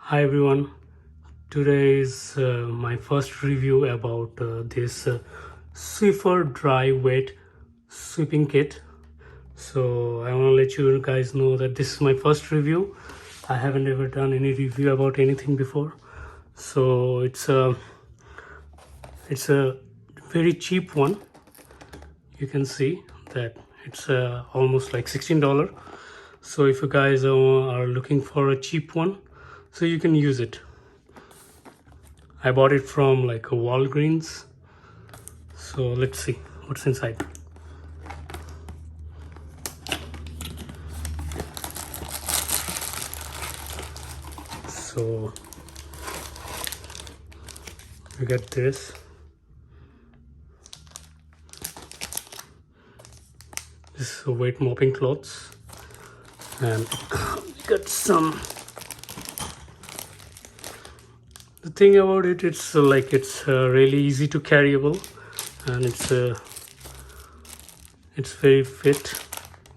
Hi everyone, today is my first review about this Swiffer dry wet sweeping kit. So I want to let you guys know that this is my first review. I haven't ever done any review about anything before. So it's a very cheap one. You can see that it's almost like $16. So if you guys are looking for a cheap one, so you can use it. I bought it from like a Walgreens. So let's see what's inside. So you get this. This is a wet mopping cloths, and we got some. The thing about it, it's really easy to carryable, and it's very fit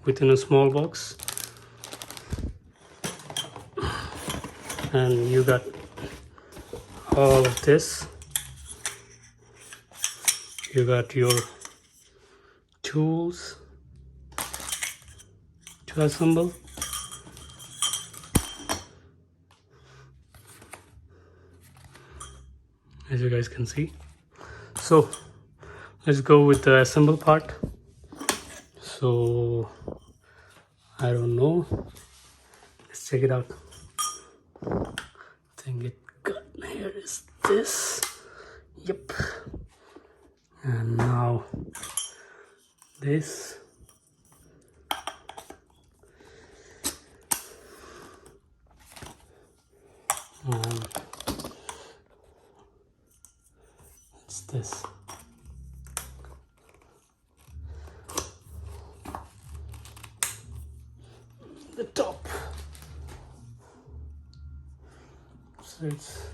within a small box. And you got all of this. You got your tools to assemble. As you guys can see. So let's go with the assemble part. So I don't know. Let's check it out. Thing it got here is this. Yep. And now this. It's this. The top. So it's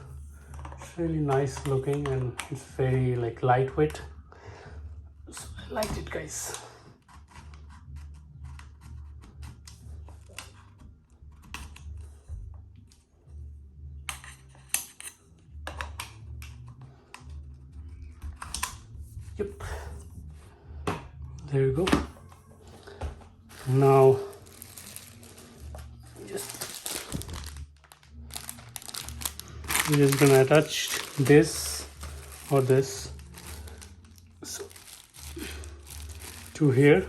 really nice looking, and it's very like lightweight. So I liked it, guys. Yep. There you go. Now we're just gonna attach this or this to here,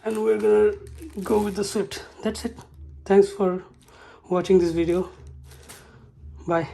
and we're gonna go with the Swift. That's it. Thanks for watching this video. Bye.